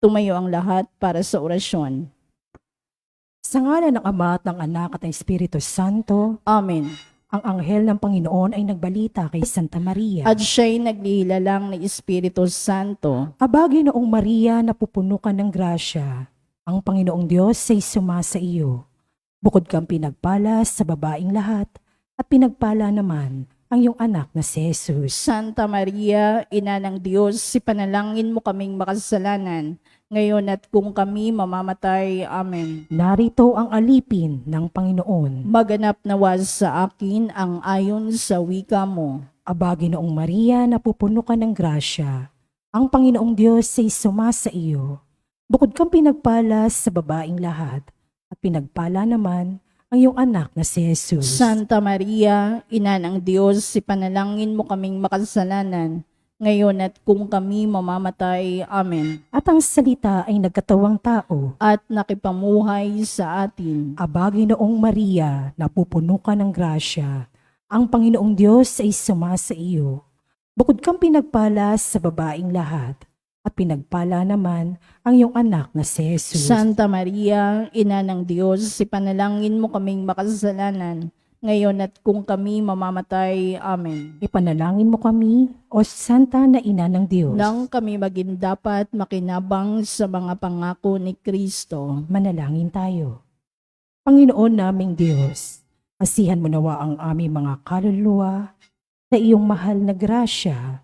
Tumayo ang lahat para sa orasyon. Sa ngalan ng Ama at ng Anak at ng Espiritu Santo, Amen. ang anghel ng Panginoon ay nagbalita kay Santa Maria. At siya'y naglihilalang ng Espiritu Santo. Aba, Ginoong Maria, napupuno ka ng grasya. Ang Panginoong Diyos ay sumasa iyo. Bukod kang pinagpala sa babaing lahat, at pinagpala naman ang iyong anak na si Jesus. Santa Maria, Ina ng Diyos, ipanalangin mo kaming makasalanan, ngayon at kung kami mamamatay. Amen. Narito ang alipin ng Panginoon. Maganap nawa sa akin ang ayon sa wika mo. Aba, Ginoong Maria, napupuno ka ng grasya. Ang Panginoong Diyos ay sumasa iyo. Bukod kang pinagpala sa babaing lahat, at pinagpala naman ang iyong anak na si Jesus. Santa Maria, Ina ng Diyos, ipanalangin mo kaming makasalanan, ngayon at kung kami mamamatay. Amen. At ang salita ay nagkatawang tao. At nakipamuhay sa atin. Aba, Ginoong Maria, napupuno ka ng grasya. Ang Panginoong Diyos ay sumasa iyo. Bukod kang pinagpala sa babaing lahat, at pinagpala naman ang iyong anak na si Jesus. Santa Maria, Ina ng Diyos, ipanalangin mo kaming makasalanan, ngayon at kung kami mamamatay. Amen. Ipanalangin mo kami, O Santa na Ina ng Diyos. Nang kami maging dapat makinabang sa mga pangako ni Kristo. Manalangin tayo. Panginoon naming Diyos, asihan mo nawa ang aming mga kaluluwa sa iyong mahal na grasya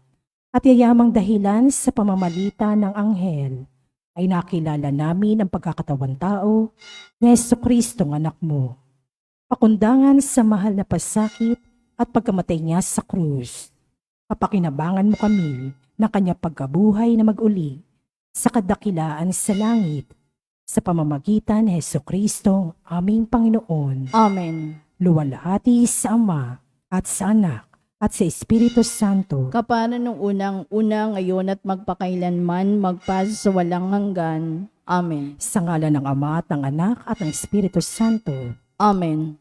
at yayamang dahilan sa pamamagitan ng anghel ay nakilala namin ang pagkakatawan tao ni Jesucristo ng anak mo. Pakundangan sa mahal na pasakit at pagkamatay niya sa krus. Papakinabangan mo kami ng kanya pagkabuhay na mag-uli sa kadakilaan sa langit sa pamamagitan ni Jesucristo aming Panginoon. Amen. Luwalhati sa Ama at sa Anak at sa Espiritu Santo. Kapano nung unang-una, ngayon at magpakailanman, magpas sa walang hanggan. Amen. Sa ngalan ng Ama at ng Anak at ng Espiritu Santo. Amen.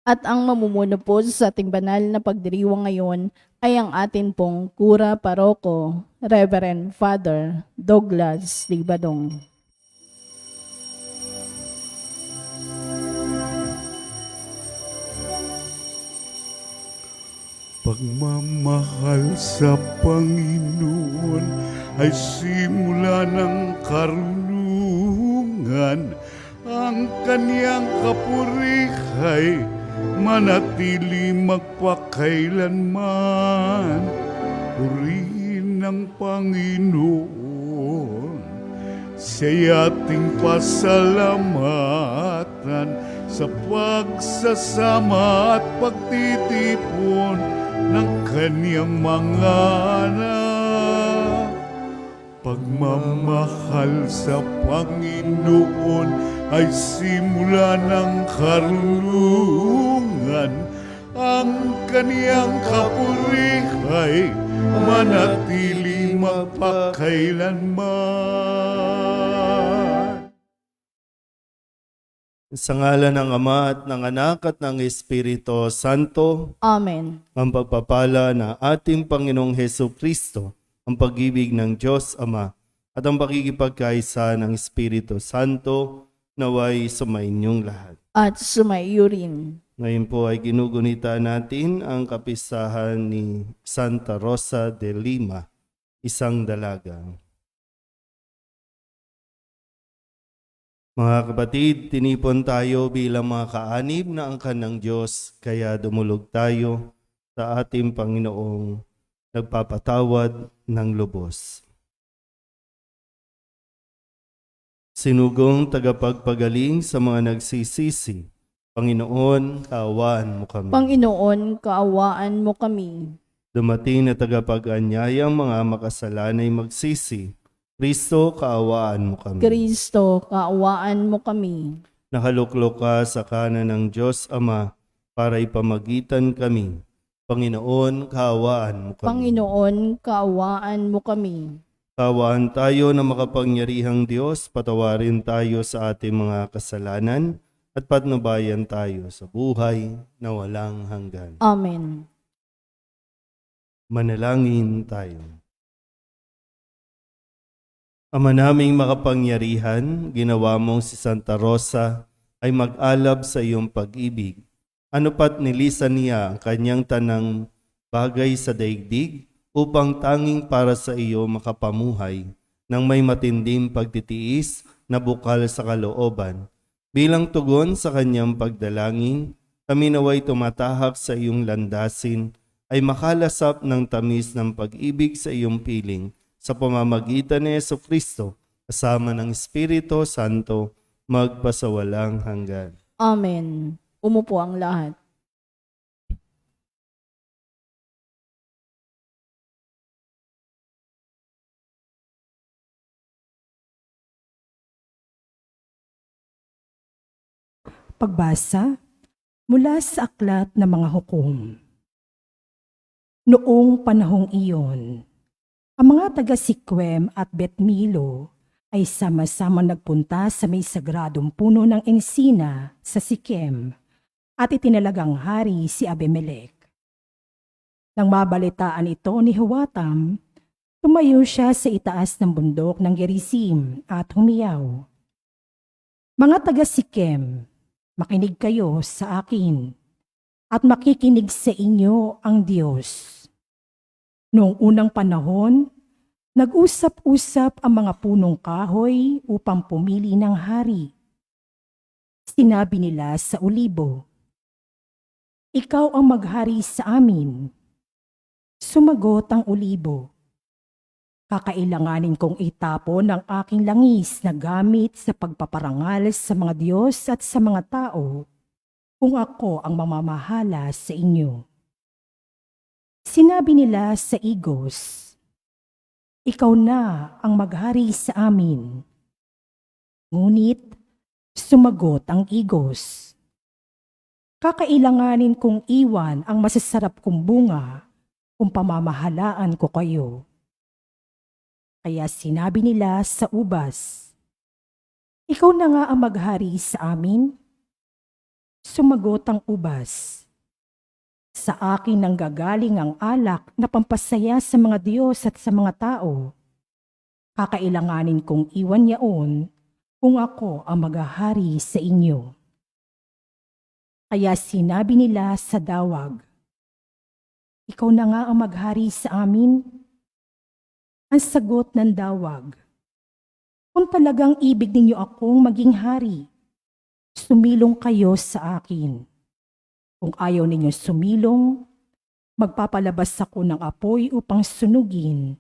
At ang mamumuno po sa ating banal na pagdiriwang ngayon ay ang atin pong Kura Paroko, Reverend Father Douglas Libadong. Pagmamahal sa Panginoon ay simula ng karunungan. Ang kaniyang kapurihay manatili magpakailanman. Purihin ng Panginoon, siya'y ating pasalamatan sa pagsasama at pagtitipon ng kaniyang mga anak. Pagmamahal sa Panginoon ay simula ng karunungan. Ang kaniyang kapurihay manatili magpakailanman. Sa ngalan ng Ama at ng Anak at ng Espiritu Santo, Amen. ang pagpapala na ating Panginoong Hesukristo, ang pag-ibig ng Diyos Ama, at ang pakikipagkaisa ng Espiritu Santo, naway sumainyong lahat. At sumaiyo rin. Ngayon po ay ginugunita natin ang kapistahan ni Santa Rosa de Lima, isang dalaga. Mga kapatid, tinipon tayo bilang mga kaanib na angkan ng Diyos, kaya dumulog tayo sa ating Panginoong nagpapatawad ng lubos. Sinugong tagapagpagaling sa mga nagsisisi, Panginoon, kaawaan mo kami. Panginoon, kaawaan mo kami. Dumating na tagapag-anyayang mga makasalanay magsisi, Kristo, kaawaan mo kami. Kristo, kaawaan mo kami. Nakaluklok ka sa kanan ng Diyos Ama para ipamagitan kami. Panginoon, kaawaan mo kami. Panginoon, kaawaan mo kami. Kaawaan tayo na makapangyarihang Diyos, patawarin tayo sa ating mga kasalanan at patnubayan tayo sa buhay na walang hanggan. Amen. Manalangin tayo. Ama naming makapangyarihan, ginawa mong si Santa Rosa ay mag-alab sa iyong pag-ibig. Ano pat nilisan niya ang kanyang tanang bagay sa daigdig upang tanging para sa iyo makapamuhay ng may matinding pagtitiis na bukal sa kalooban. Bilang tugon sa kanyang pagdalangin, kami naway tumatahak sa iyong landasin ay makalasap ng tamis ng pag-ibig sa iyong piling sa pamamagitan ni Jesucristo kasama ng Espiritu Santo magpasawalang hanggan. Amen. Umupo ang lahat. Pagbasa mula sa aklat ng mga hukom. Noong panahong iyon, ang mga taga-Sikwem at Bet-Milo ay sama-sama nagpunta sa may sagradong puno ng ensina sa Sikem at itinalagang hari si Abimelech. Nang mabalitaan ito ni Huwatam, tumayo siya sa itaas ng bundok ng Gerizim at humiyaw. Mga taga-Sikem, makinig kayo sa akin at makikinig sa inyo ang Diyos. Noong unang panahon, nag-usap-usap ang mga punong kahoy upang pumili ng hari. Sinabi nila sa ulibo, "Ikaw ang maghari sa amin." Sumagot ang ulibo, "Kakailanganin kong itapon ang aking langis na gamit sa pagpaparangal sa mga Diyos at sa mga tao kung ako ang mamamahala sa inyo." Sinabi nila sa igos, "Ikaw na ang maghari sa amin." Ngunit sumagot ang igos, "Kakailanganin kong iwan ang masasarap kong bunga kung pamamahalaan ko kayo." Kaya sinabi nila sa ubas, "Ikaw na nga ang maghari sa amin." Sumagot ang ubas, "Sa akin nanggagaling ang alak na pampasaya sa mga Diyos at sa mga tao. Kakailanganin kong iwan yaon kung ako ang maghahari sa inyo." Kaya sinabi nila sa dawag, "Ikaw na nga ang maghari sa amin." Ang sagot ng dawag, "Kung talagang ibig ninyo akong maging hari, sumilong kayo sa akin. Kung ayaw ninyo sumilong, magpapalabas ako ng apoy upang sunugin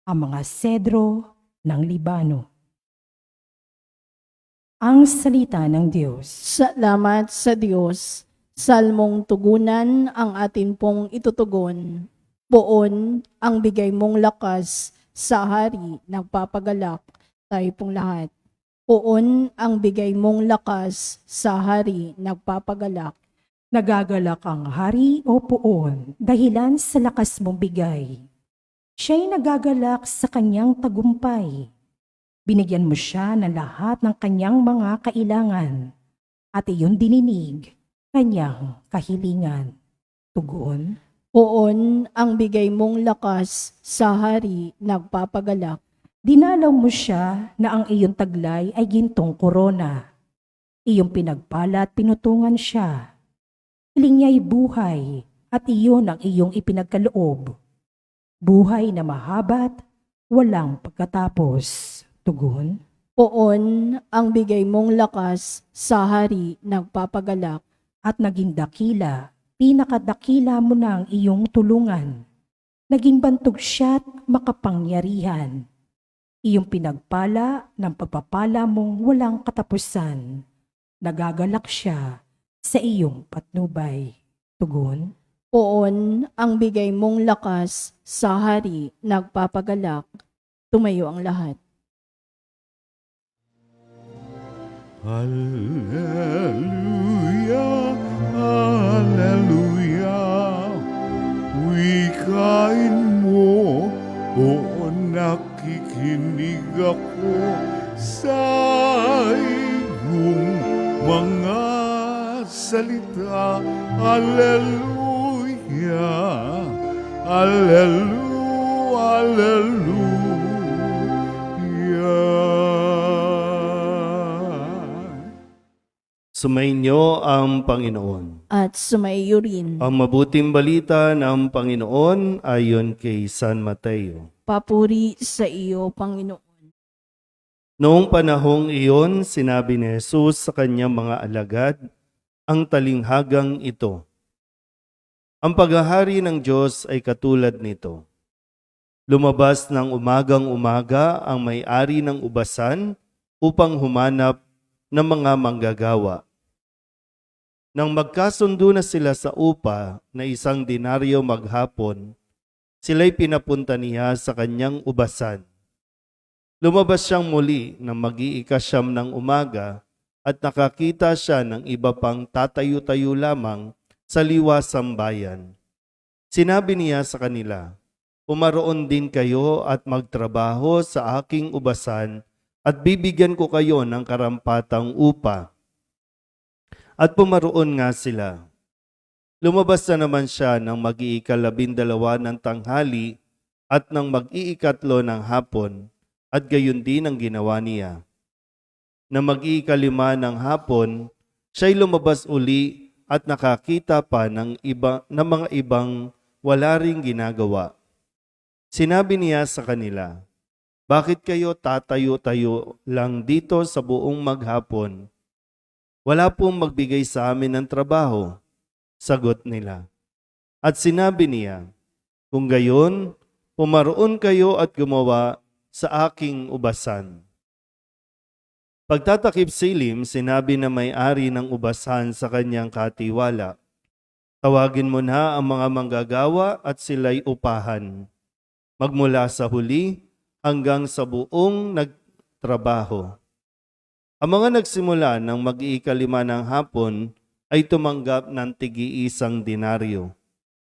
ang mga sedro ng Libano." Ang salita ng Diyos. Salamat sa Diyos. Salmong tugunan ang atin pong itutugon. Poon ang bigay mong lakas sa hari nagpapagalak. Tayo pong lahat. Poon ang bigay mong lakas sa hari nagpapagalak. Nagagalak ang hari o poon dahilan sa lakas mong bigay. Siya'y nagagalak sa kanyang tagumpay. Binigyan mo siya ng lahat ng kanyang mga kailangan at iyon dininig kanyang kahilingan. Tugon. Poon ang bigay mong lakas sa hari nagpapagalak. Dinalaw mo siya na ang iyong taglay ay gintong korona. Iyong pinagpala at pinutungan siya. Hiling niya'y buhay at iyon ang iyong ipinagkaloob. Buhay na mahaba't walang pagkatapos. Tugon. Poon ang bigay mong lakas sa hari nagpapagalak. At naging dakila, pinakadakila mo na ang iyong tulungan. Naging bantog siya't makapangyarihan. Iyong pinagpala ng pagpapala mong walang katapusan. Nagagalak siya sa iyong patnubay. Tugon. Poon ang bigay mong lakas sa hari nagpapagalak. Tumayo ang lahat. Hallelujah, hallelujah. Wikain mo, o nakikinig ako sa iyong mga salita. Alleluia, Alleluia, Alleluia. Sumainyo ang Panginoon. At sumaiyo rin. Ang mabuting balita ng Panginoon ayon kay San Mateo. Papuri sa iyo, Panginoon. Noong panahong iyon, sinabi ni Jesus sa kanyang mga alagad ang talinghagang ito. Ang paghahari ng Diyos ay katulad nito. Lumabas ng umagang-umaga ang may-ari ng ubasan upang humanap ng mga manggagawa. Nang magkasundo na sila sa upa na 1 denaryo maghapon, sila'y pinapunta niya sa kanyang ubasan. Lumabas siyang muli ng mag-iikasyam ng umaga at nakakita siya ng iba pang tatayo-tayo lamang sa liwasang bayan. Sinabi niya sa kanila, "Pumaroon din kayo at magtrabaho sa aking ubasan at bibigyan ko kayo ng karampatang upa." At pumaroon nga sila. Lumabas na naman siya ng mag-iikalabindalawa ng tanghali at ng mag-iikatlo ng hapon, at gayon din ang ginawa niya. Na mag-iikalima ng hapon, siya'y lumabas uli at nakakita pa ng mga ibang wala ring ginagawa. Sinabi niya sa kanila, "Bakit kayo tatayo-tayo lang dito sa buong maghapon? Wala pong magbigay sa amin ng trabaho." Sagot nila. At sinabi niya, "Kung gayon, pumaroon kayo at gumawa sa aking ubasan." Pagtatakip silim, sinabi na may-ari ng ubasan sa kanyang katiwala, "Tawagin mo na ang mga manggagawa at sila'y upahan, magmula sa huli hanggang sa buong nagtrabaho." Ang mga nagsimula ng mag-iikalima ng hapon ay tumanggap ng tig-iisang denaryo.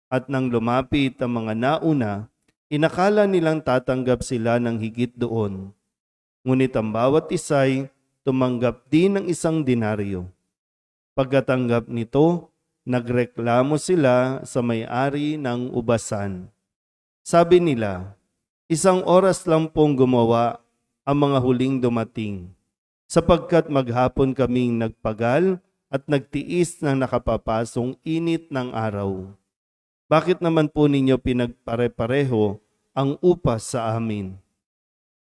At nang lumapit ang mga nauna, inakala nilang tatanggap sila ng higit doon. Ngunit ang bawat isa'y tumanggap din ng 1 denaryo. Pagkatanggap nito, nagreklamo sila sa may-ari ng ubasan. Sabi nila, "1 oras lang pong gumawa ang mga huling dumating, sapagkat maghapon kaming nagpagal at nagtiis ng nakapapasong init ng araw. Bakit naman po ninyo pinagpare-pareho ang upa sa amin?"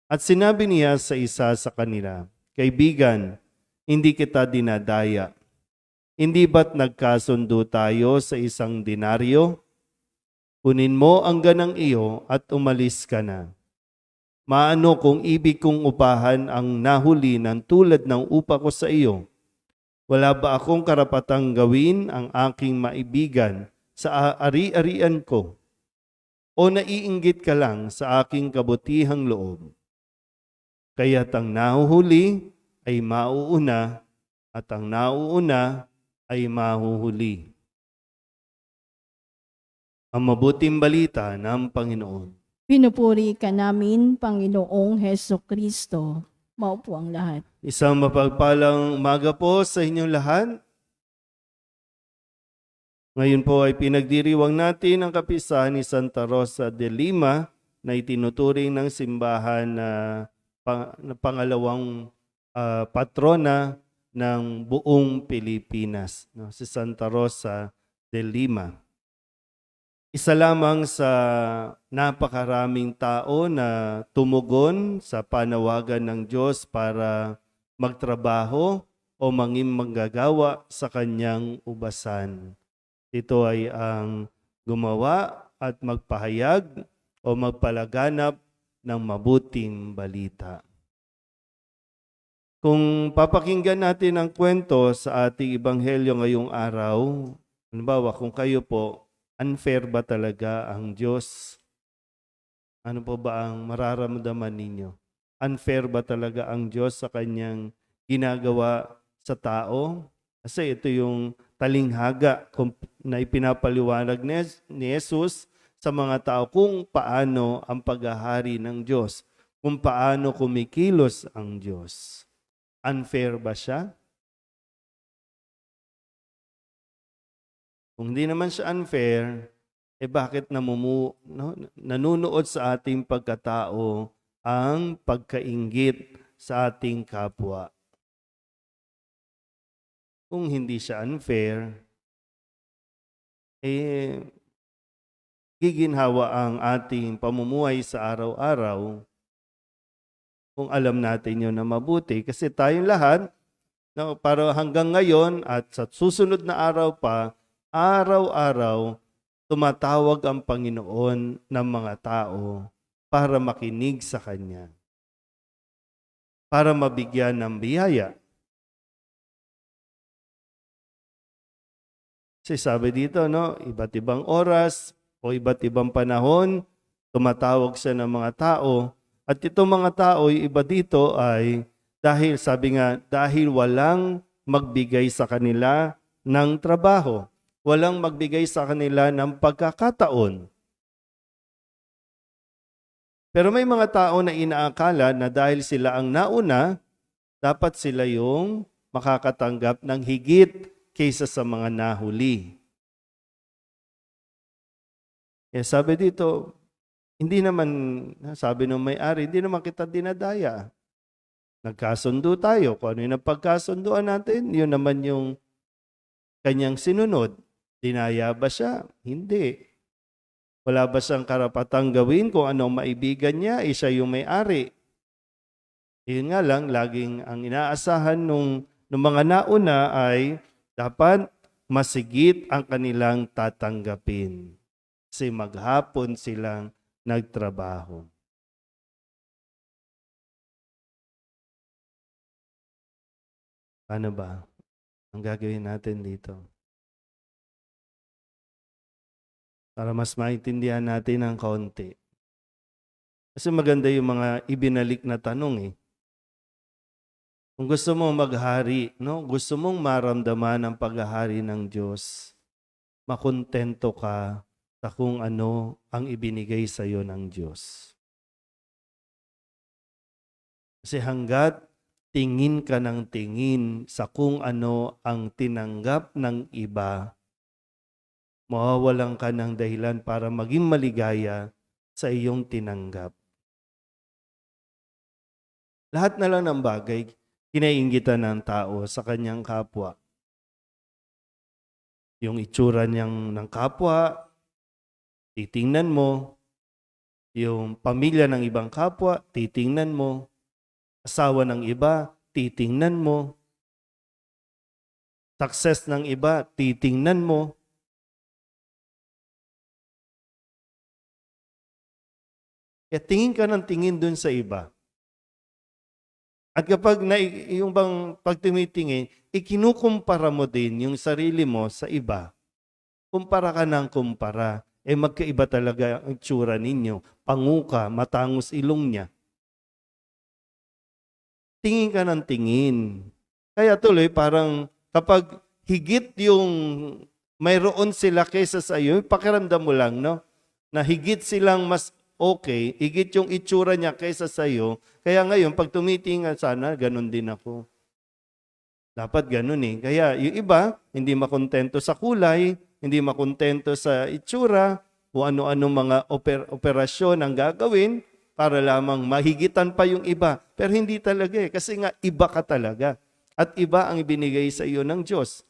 At sinabi niya sa isa sa kanila, "Kaibigan, hindi kita dinadaya. Hindi ba't nagkasundo tayo sa 1 denaryo? Kunin mo ang ganang iyo at umalis ka na. Maano kung ibig kong upahan ang nahuli ng tulad ng upa ko sa iyo? Wala ba akong karapatang gawin ang aking maibigan sa ari-arian ko? O naiinggit ka lang sa aking kabutihang loob? Kaya't ang nahuhuli ay mauuna at ang nauuna ay mahuhuli." Ang mabuting balita ng Panginoon. Pinupuri ka namin, Panginoong Heso Kristo. Maupo ang lahat. Isang mapagpalang umaga po sa inyong lahat. Ngayon po ay pinagdiriwang natin ang kapistahan ni Santa Rosa de Lima na itinuturing ng simbahan na pangalawang patrona ng buong Pilipinas, no? Si Santa Rosa de Lima. Isa lamang sa napakaraming tao na tumugon sa panawagan ng Diyos para magtrabaho o manging manggagawa sa kanyang ubasan. Ito ay ang gumawa at magpahayag o magpalaganap ng mabuting balita. Kung papakinggan natin ang kwento sa ating ebanghelyo ngayong araw, halimbawa kung kayo po, unfair ba talaga ang Diyos? Ano po ba ang mararamdaman ninyo? Unfair ba talaga ang Diyos sa kanyang ginagawa sa tao? Kasi ito yung talinghaga na ipinapaliwanag ni Jesus sa mga tao kung paano ang paghahari ng Diyos, kung paano kumikilos ang Diyos. Unfair ba siya? Kung hindi naman siya unfair, bakit nanunood sa ating pagkatao ang pagkainggit sa ating kapwa? Kung hindi siya unfair, giginhawa ang ating pamumuhay sa araw-araw kung alam natin yun na mabuti. Kasi tayong lahat, para hanggang ngayon at sa susunod na araw pa, araw-araw, tumatawag ang Panginoon ng mga tao para makinig sa Kanya, para mabigyan ng biyaya. Kasi sabi dito, iba't ibang oras o iba't ibang panahon, tumatawag siya ng mga tao. At itong mga tao, yung iba dito ay dahil walang magbigay sa kanila ng trabaho, walang magbigay sa kanila ng pagkakataon. Pero may mga tao na inaakala na dahil sila ang nauna, dapat sila yung makakatanggap ng higit kaysa sa mga nahuli. Sabi dito, hindi naman, sabi ng may-ari, hindi naman kita dinadaya. Nagkasundo tayo. Kung ano yung napagkasunduan natin, yun naman yung kanyang sinunod. Dinaya ba siya? Hindi. Wala ba siyang karapatang gawin kung anong maibigan niya? Siya yung may-ari. Yun nga lang, laging ang inaasahan nung mga nauna ay dapat masigit ang kanilang tatanggapin. Kasi maghapon silang nagtrabaho. Ano ba ang gagawin natin dito? Para mas maintindihan natin ng kaunti. Kasi maganda yung mga ibinalik na tanong . Kung gusto mong maghari, gusto mong maramdaman ang paghahari ng Diyos, makontento ka sa kung ano ang ibinigay sa iyo ng Diyos. Kasi hanggat tingin ka ng tingin sa kung ano ang tinanggap ng iba, mawawalan ka ng dahilan para maging maligaya sa iyong tinanggap. Lahat na lang ng bagay, kinainggitan ng tao sa kanyang kapwa. Yung itsura niyang ng kapwa, titingnan mo. Yung pamilya ng ibang kapwa, titingnan mo. Asawa ng iba, titingnan mo. Success ng iba, titingnan mo. Tingin ka ng tingin dun sa iba. At kapag yung bang pag tumitingin, ikinukumpara mo din yung sarili mo sa iba. Kumpara ka ng kumpara. Magkaiba talaga ang tsura ninyo. Panguka, matangos ilong niya. Tingin ka ng tingin. Kaya tuloy parang kapag higit yung mayroon sila kaysa sa iyo, pakiramdam mo lang, na higit silang mas okay, higit yung itsura niya kaysa sa iyo. Kaya ngayon, pag tumitingin sana, ganun din ako. Dapat ganun . Kaya yung iba, hindi makontento sa kulay, hindi makontento sa itsura, o ano-ano mga operasyon ang gagawin para lamang mahigitan pa yung iba. Pero hindi talaga kasi nga iba ka talaga. At iba ang ibinigay sa iyo ng Diyos.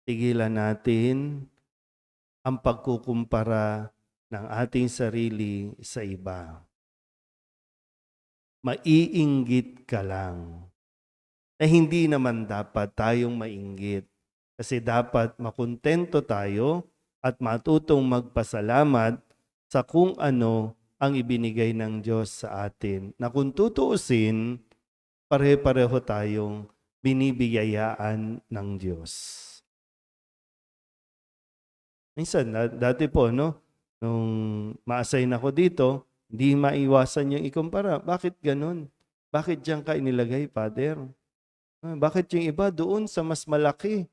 Tigilan natin ang pagkukumpara ng ating sarili sa iba. Maiinggit ka lang. Hindi naman dapat tayong mainggit. Kasi dapat makontento tayo at matutong magpasalamat sa kung ano ang ibinigay ng Diyos sa atin. Na kung tutuusin, pare-pareho tayong binibiyayaan ng Diyos. Minsan, dati po, nung ma-assign ako dito, hindi maiwasan yung ikumpara. Bakit ganun? Bakit diyan ka inilagay, Father? Bakit yung iba doon sa mas malaki?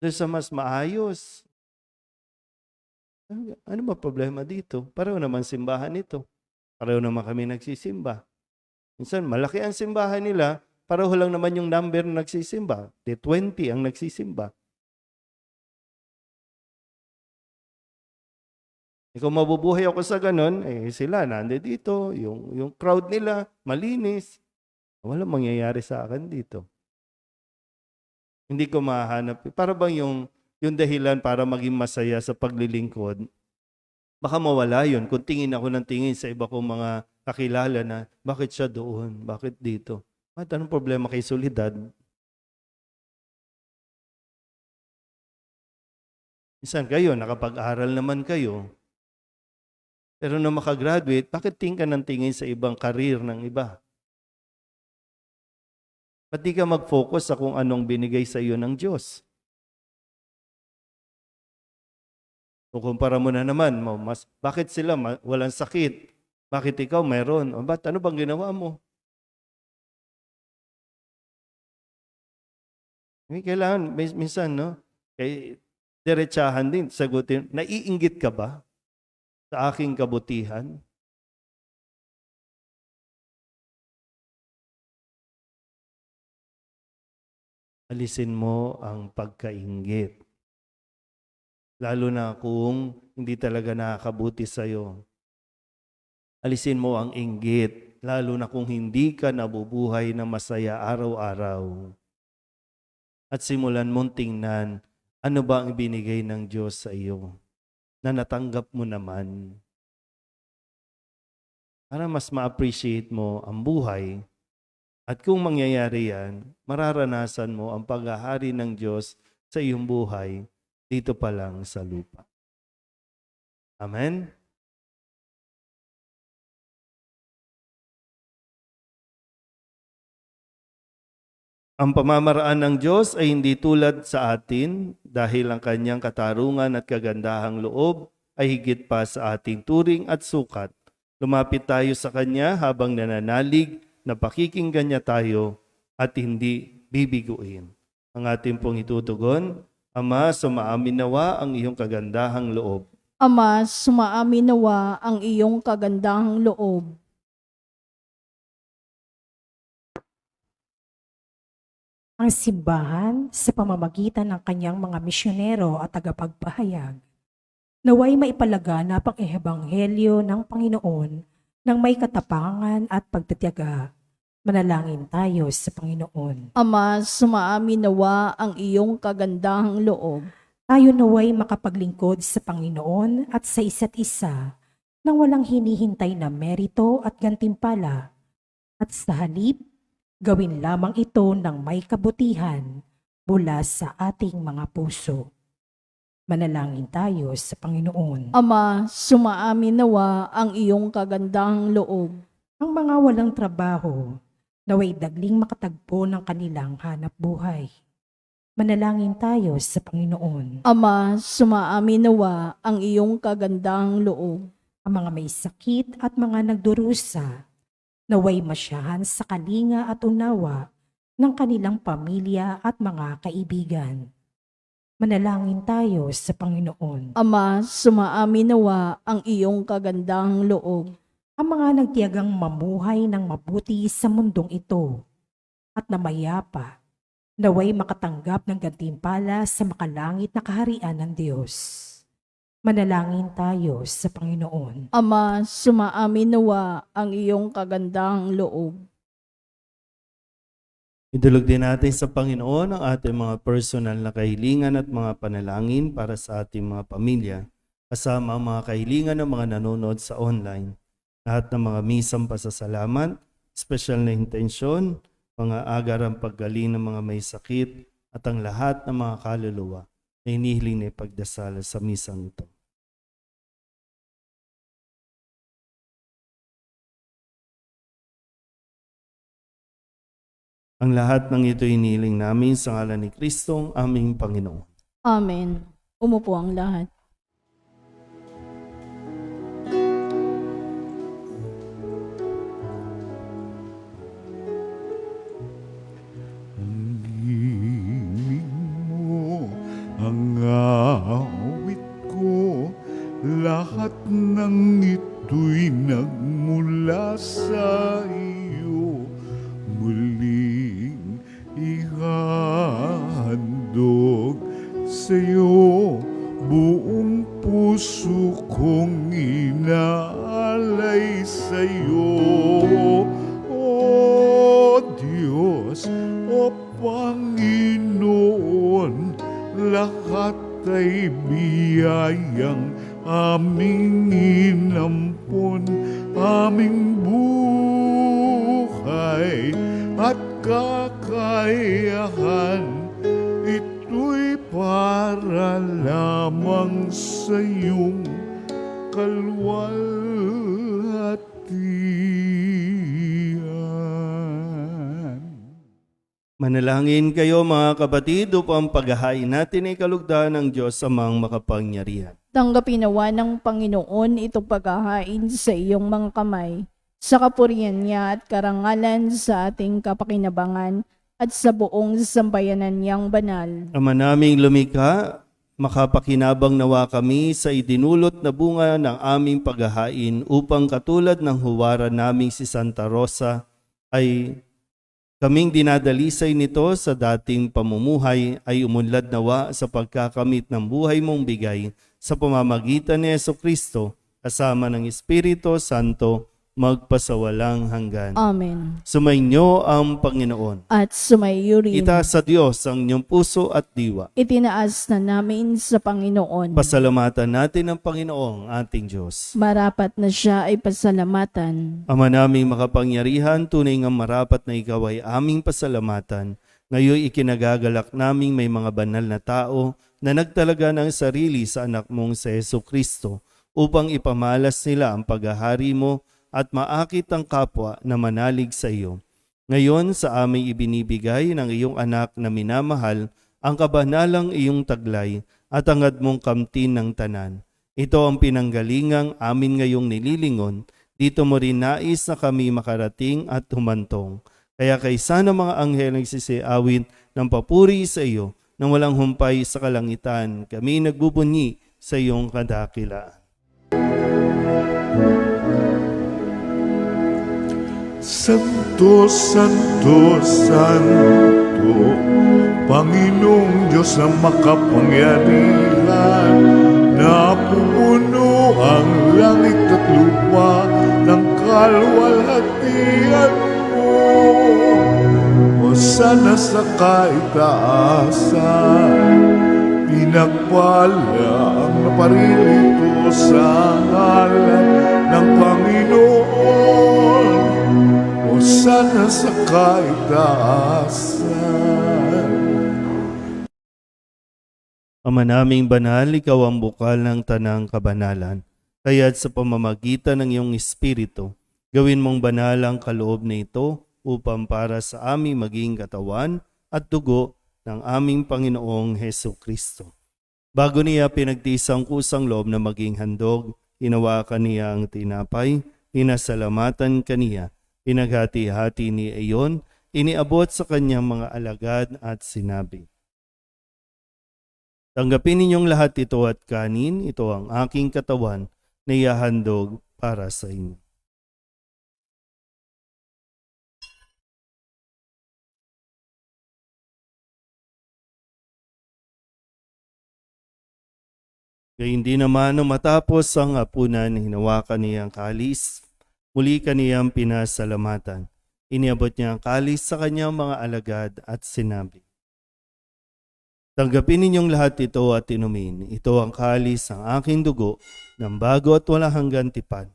Doon sa mas maayos? Ano ba problema dito? Pareho naman simbahan ito. Pareho naman kami nagsisimba. Minsan, malaki ang simbahan nila, pareho lang naman yung number na nagsisimba. De 20 ang nagsisimba. Kung mabubuhay ako sa ganun, sila nandito, yung crowd nila, malinis. Walang mangyayari sa akin dito. Hindi ko mahanap. Para bang yung dahilan para maging masaya sa paglilingkod, baka mawala yun kung tingin ako ng tingin sa iba kong mga kakilala na bakit siya doon, bakit dito. At anong problema kay solidad? Minsan kayo, nakapag-aral naman kayo, pero nung makagraduate, bakit tingin ka ng tingin sa ibang karir ng iba? Ba't di ka mag-focus sa kung anong binigay sa iyo ng Diyos? Kung kumpara mo na naman, bakit sila walang sakit? Bakit ikaw mayroon? O ba't ano bang ginawa mo? Kailangan, minsan, no? Diretsahan din, sagutin, naiinggit ka ba sa aking kabutihan? Alisin mo ang pagkainggit. Lalo na kung hindi talaga nakakabuti sa'yo. Alisin mo ang inggit, lalo na kung hindi ka nabubuhay na masaya araw-araw. At simulan mong tingnan, ano ba ang ibinigay ng Diyos sa iyo na natanggap mo naman. Para mas ma-appreciate mo ang buhay. At kung mangyayari yan, mararanasan mo ang paghahari ng Diyos sa iyong buhay dito pa lang sa lupa. Amen? Ang pamamaraan ng Diyos ay hindi tulad sa atin dahil ang kanyang katarungan at kagandahang loob ay higit pa sa ating turing at sukat. Lumapit tayo sa Kanya habang nananalig na pakikinggan niya tayo at hindi bibiguin. Ang ating pong itutugon, Ama, sumaamin nawa ang iyong kagandahang loob. Ama, sumaamin nawa ang iyong kagandahang loob. Ang simbahan sa pamamagitan ng kanyang mga misyonero at tagapagpahayag, naway maipalaganap ang ebanghelyo ng Panginoon ng may katapangan at pagtitiyaga. Manalangin tayo sa Panginoon. Ama, sumaamin nawa ang iyong kagandahang loob. Tayo naway makapaglingkod sa Panginoon at sa isa't isa nang walang hinihintay na merito at gantimpala. At sa halip, gawin lamang ito ng may kabutihan mula sa ating mga puso. Manalangin tayo sa Panginoon. Ama, sumaamin nawa ang iyong kagandahang loob. Ang mga walang trabaho, naway dagling makatagpo ng kanilang hanap buhay. Manalangin tayo sa Panginoon. Ama, sumaamin nawa ang iyong kagandahang loob. Ang mga may sakit at mga nagdurusa, naway masyahan sa kalinga at unawa ng kanilang pamilya at mga kaibigan. Manalangin tayo sa Panginoon. Ama, sumaamin nawa ang iyong kagandahang loob. Ang mga nagtiyagang mamuhay ng mabuti sa mundong ito at na mayapa, naway makatanggap ng gantimpala sa makalangit na kaharian ng Diyos. Manalangin tayo sa Panginoon. Ama, sumaamin nawa ang iyong kagandahang loob. Idulog din natin sa Panginoon ang ating mga personal na kahilingan at mga panalangin para sa ating mga pamilya, kasama ang mga kahilingan ng mga nanonood sa online. Lahat ng mga misang pasasalamat, special na intensyon, mga agarang paggaling ng mga may sakit, at ang lahat ng mga kaluluwa na hinihiling na ipagdasal sa misang ito. Ang lahat ng ito hinihiling namin sa ngalan ni Kristong aming Panginoon. Amen. Umupo ang lahat. Hiling mo ang awit ko, ay biyayang aming inampon, aming buhay at kakayahan. Ito'y para lamang sa iyong kalwalhatian. Manalangin kayo mga kapatid upang paghahain natin ay kalugdan ng Diyos amang makapangyarihan. Tanggapin nawa ng Panginoon itong paghahain sa iyong mga kamay, sa kapurihan niya at karangalan sa ating kapakinabangan at sa buong sambayanan niyang banal. Ama naming lumikha, makapakinabang nawa kami sa idinulot na bunga ng aming paghahain upang katulad ng huwara naming si Santa Rosa ay kaming dinadalisay nito sa dating pamumuhay ay umunlad nawa sa pagkakamit ng buhay mong bigay sa pamamagitan ni Jesucristo kasama ng Espiritu Santo magpasawalang hanggan. Amen. Sumainyo ang Panginoon. At sumayo rin. Itaas sa Diyos ang inyong puso at diwa. Itinaas na namin sa Panginoon. Pasalamatan natin ang Panginoong ating Diyos. Marapat na siya ay pasalamatan. Ama naming makapangyarihan, tunay nga marapat na ikaw ay aming pasalamatan. Ngayon ikinagagalak naming may mga banal na tao na nagtalaga ng sarili sa anak mong sa Jesucristo upang ipamalas nila ang paghahari mo at maakit ang kapwa na manalig sa iyo. Ngayon sa aming ibinibigay ng iyong anak na minamahal ang kabanalang iyong taglay at angad mong kamtin ng tanan. Ito ang pinanggalingang amin ngayong nililingon. Dito mo rin nais na kami makarating at humantong. Kaya kaysa ng mga anghel nagsisiawit ng papuri sa iyo nang walang humpay sa kalangitan, kami nagbubunyi sa iyong kadakilaan. Santo, Santo, Santo, Panginoong Diyos na makapangyarihan, napupuno ang langit at lupa ng kalwalhatian mo. Hosana sa kaitaasan, pinagpala ang naparirito sa ngalan ng Panginoon. Hosana sa kaitaasan. Ama naming banal, ikaw ang bukal ng tanang kabanalan. Kaya't sa pamamagitan ng iyong Espiritu, gawin mong banal ang kaloob na ito upang para sa aming maging katawan at dugo ng aming Panginoong Hesukristo. Bago niya pinagtiis ang kusang loob na maging handog, hinawakan niya ang tinapay, pinasalamatan kaniya, pinaghati-hati ni iyon, iniabot sa kanyang mga alagad at sinabi, tanggapin ninyong lahat ito at kanin, ito ang aking katawan na ihahandog para sa inyo. Gayundin naman nung matapos ang hapunan, hinawakan niya ang kalis, muli kaniyang pinasalamatan. Iniabot niya ang kalis sa kanyang mga alagad at sinabi, tanggapin ninyong lahat ito at inumin. Ito ang kalis ng aking dugo ng bago at walang hanggang tipan.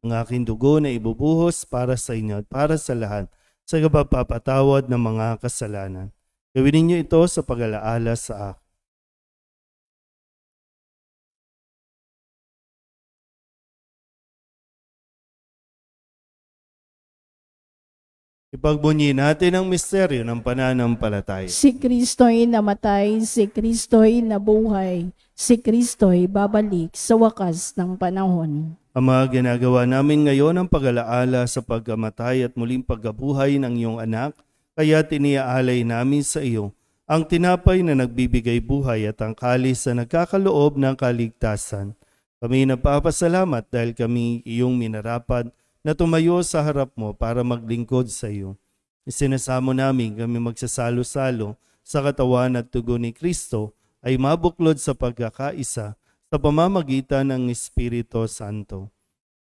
Ang aking dugo na ibubuhos para sa inyo at para sa lahat sa kapapatawad ng mga kasalanan. Gawin ninyo ito sa pag-alaala sa akin. Ipagbunyi natin ang misteryo ng pananampalataya. Si Kristo'y namatay, si Kristo'y nabuhay, si Kristo'y babalik sa wakas ng panahon. Ama, ginagawa namin ngayon ang pag-alaala sa pagkamatay at muling pagkabuhay ng iyong anak, kaya tiniaalay namin sa iyo ang tinapay na nagbibigay buhay at ang kalis na nagkakaloob ng kaligtasan. Kami napapasalamat dahil kami iyong minarapat na tumayo sa harap mo para maglingkod sa iyo. Isinasamo namin kami magsasalo-salo sa katawan at dugo ni Kristo ay mabuklod sa pagkakaisa sa pamamagitan ng Espiritu Santo.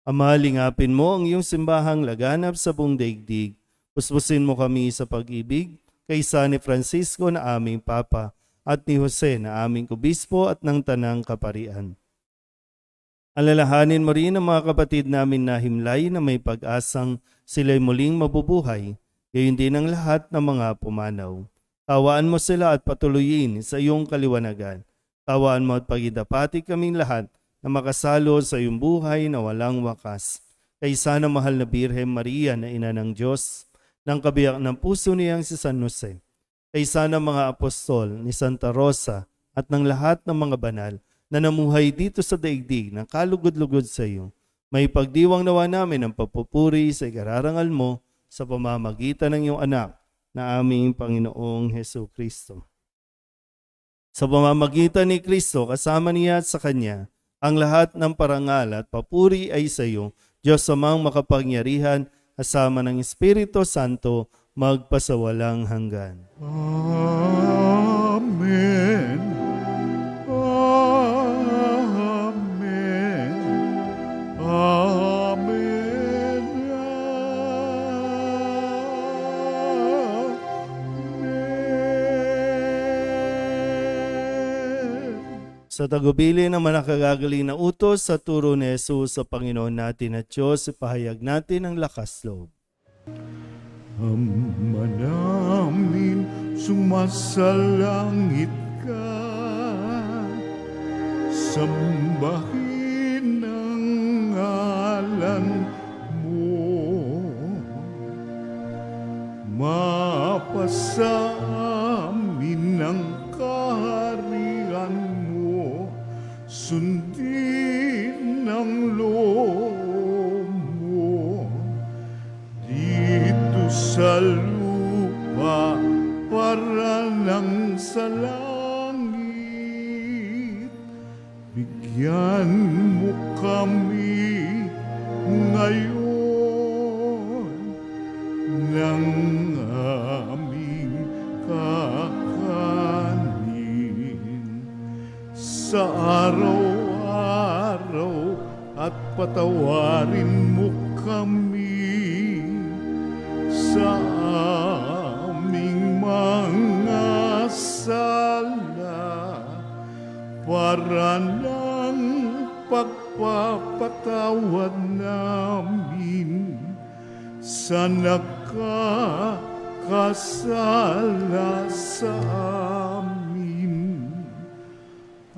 Ama, lingapin mo ang iyong simbahang laganap sa buong daigdig. Puspusin mo kami sa pag-ibig kaysa ni Francisco na aming Papa at ni Jose na aming kubispo at ng tanang kaparian. Alalahanin mo rin ang mga kapatid namin na himlay na may pag-asang sila'y muling mabubuhay, gayon din ang lahat ng mga pumanaw. Tawaan mo sila at patuloyin sa iyong kaliwanagan. Tawaan mo at pagidapati kaming lahat na makasalo sa iyong buhay na walang wakas. Kaysa ng mahal na Birhen Maria na ina ng Diyos, ng kabiyak ng puso niyang si San Jose, kaysa ng mga apostol ni Santa Rosa at ng lahat ng mga banal na namuhay dito sa daigdig na kalugod-lugod sa iyo, may pagdiwang nawa namin ang pagpupuri sa ikararangal mo sa pamamagitan ng iyong anak na aming Panginoong Hesu Kristo. Sa pamamagitan ni Kristo, kasama niya at sa Kanya, ang lahat ng parangal at papuri ay sa iyo, Diyos amang makapangyarihan, kasama ng Espiritu Santo, magpasawalang hanggan. Amen. Amen. Amen. Amen. Sa tagubili ng manakagagaling na utos sa turo ni Jesus sa Panginoon natin at Diyos, ipahayag natin ang lakas loob. Ama namin, sumasalangit ka, sambahin ang ngalan mo, mapasa amin ang kaharian mo, sundin ang loob mo, dito sa lupa para lang sa langit. Bigyan mo kami ngayon ng aming kakanin sa araw-araw at patawarin mo kami sa aming mga sala para ng pagpapatawad namin sa nagkakasala sa amin.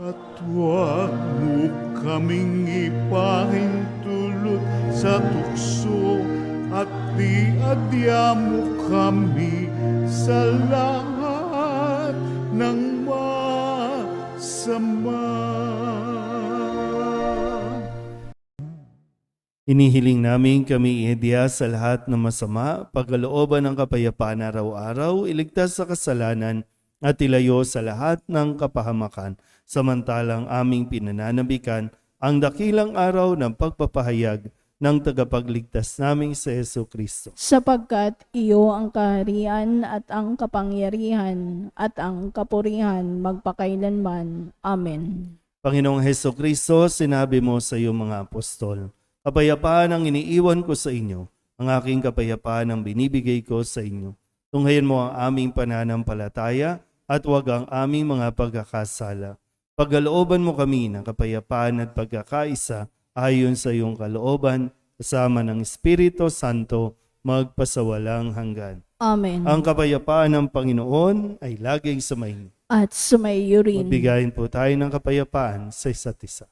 At huwag mo kaming ipahintulot sa tukso at diadya mo kami sa lahat ng masama. Inihiling namin kami ihidya sa lahat ng masama, pagkalooban ng kapayapaan araw-araw, iligtas sa kasalanan at ilayo sa lahat ng kapahamakan, samantalang aming pinananabikan ang dakilang araw ng pagpapahayag ng tagapagligtas naming si Hesu Kristo. Sapagkat iyo ang kaharian at ang kapangyarihan at ang kapurihan magpakailanman. Amen. Panginoong Hesu Kristo, sinabi mo sa iyong mga apostol, kapayapaan ang iniiwan ko sa inyo, ang aking kapayapaan ang binibigay ko sa inyo. Tunghayan mo ang aming pananampalataya at huwag ang aming mga pagkakasala. Pagkalooban mo kami ng kapayapaan at pagkakaisa ayon sa iyong kalooban, kasama ng Espiritu Santo, magpasawalang hanggan. Amen. Ang kapayapaan ng Panginoon ay laging sumainyo. At sumaiyo rin. Magbigayin po tayo ng kapayapaan sa isa't isa.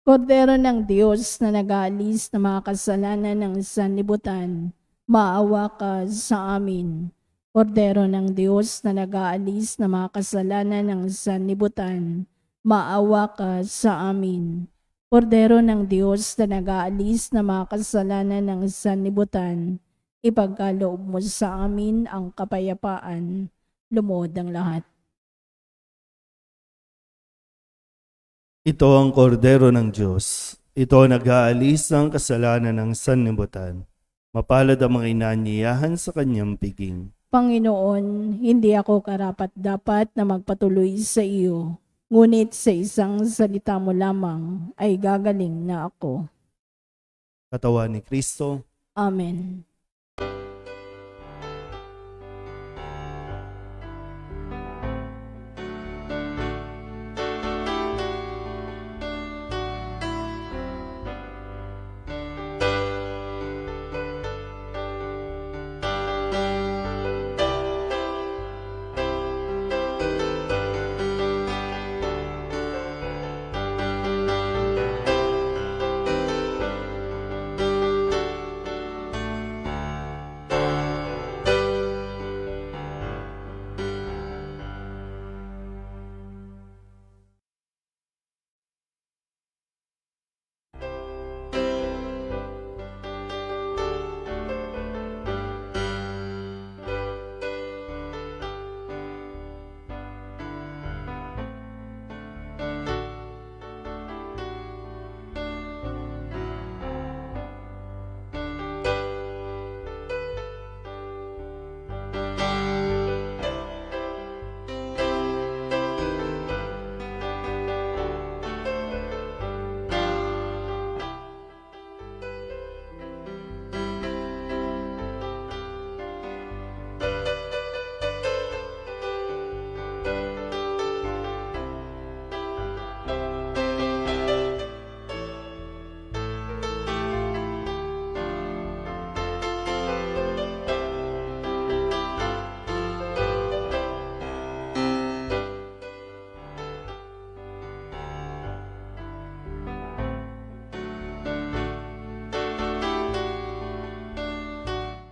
Kordero ng Diyos na nag-aalis ng mga kasalanan ng sanlibutan, maawa ka sa amin. Kordero ng Diyos na nag-aalis ng mga kasalanan ng sanlibutan, maawa ka sa amin. Kordero ng Diyos na nag-aalis ng mga kasalanan ng sanlibutan, ipagkaloob mo sa amin ang kapayapaan. Lumuhod ang lahat. Ito ang kordero ng Diyos. Ito ang nag-aalis ng kasalanan ng sanlibutan. Mapalad ang mga inanyayahan sa kanyang piging. Panginoon, hindi ako karapat-dapat na magpatuloy sa iyo, ngunit sa isang salita mo lamang ay gagaling na ako. Katawan ni Kristo, Amen.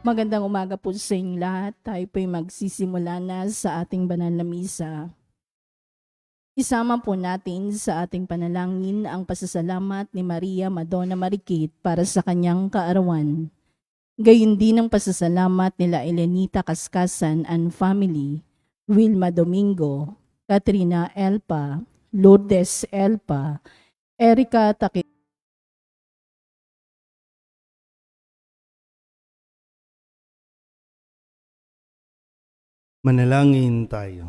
Magandang umaga po sa inyong lahat. Tayo po'y magsisimula na sa ating banal na misa. Isama po natin sa ating panalangin ang pasasalamat ni Maria Madonna Marikit para sa kanyang kaarawan. Gayon din ang pasasalamat nila Elenita Kaskasan and family, Wilma Domingo, Katrina Elpa, Lourdes Elpa, Erica Taki. Manalangin tayo.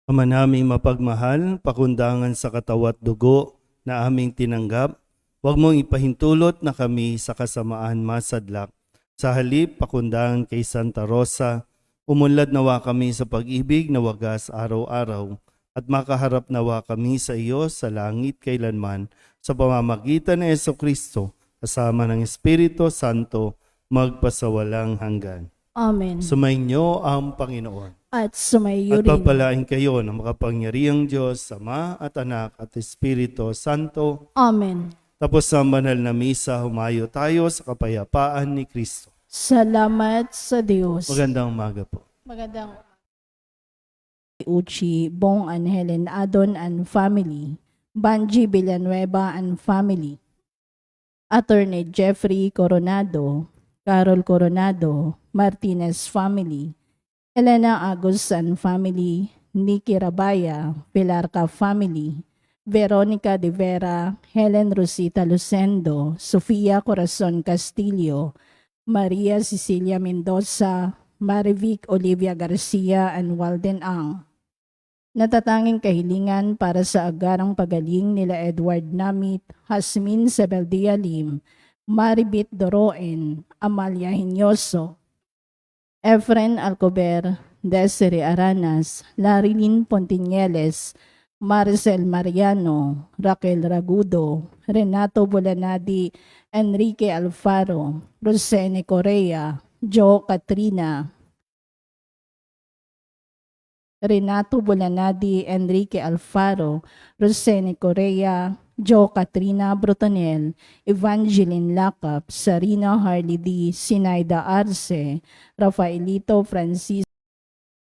Ama naming mapagmahal, pakundangan sa katawat dugo na aming tinanggap, huwag mong ipahintulot na kami sa kasamaan masadlak. Sa halip, pakundangan kay Santa Rosa, umunlad nawa kami sa pag-ibig na wagas araw-araw at makaharap nawa kami sa iyo sa langit kailanman sa pamamagitan ni Jesucristo kasama ng Espiritu Santo magpasawalang hanggan. Amen. Sumainyo ang Panginoon. At sumayo At rin. pagpalain kayo ng makapangyarihang Diyos, Ama at Anak at Espiritu Santo. Amen. Tapos sa banal na misa, humayo tayo sa kapayapaan ni Kristo. Salamat sa Diyos. Magandang umaga po. Magandang Uchi, Bong and Helen Adon and family, Banji Villanueva and family, Attorney Jeffrey Coronado, Carol Coronado, Martinez family, Elena Agus and family, Nikki Rabaya, Pilarca family, Veronica de Vera, Helen Rosita Lucendo, Sofia Corazon Castillo, Maria Cecilia Mendoza, Marivic Olivia Garcia and Walden Ang. Natatanging kahilingan para sa agarang pagaling nila Edward Namit, Hasmin Sebeldia Lim, Maribit Doroen, Amalia Hinyoso, Efren Alcober, Desiree Aranas, Larilyn Pontiñeles, Maricel Mariano, Raquel Ragudo, Renato Bolanadi, Enrique Alfaro, Rosene Correa, Jo Katrina, Renato Bolanadi, Enrique Alfaro, Rosene Correa, Jo Katrina Brutonel, Evangeline Lacap, Sarina Harley D, Sinaida Arce, Rafaelito Francis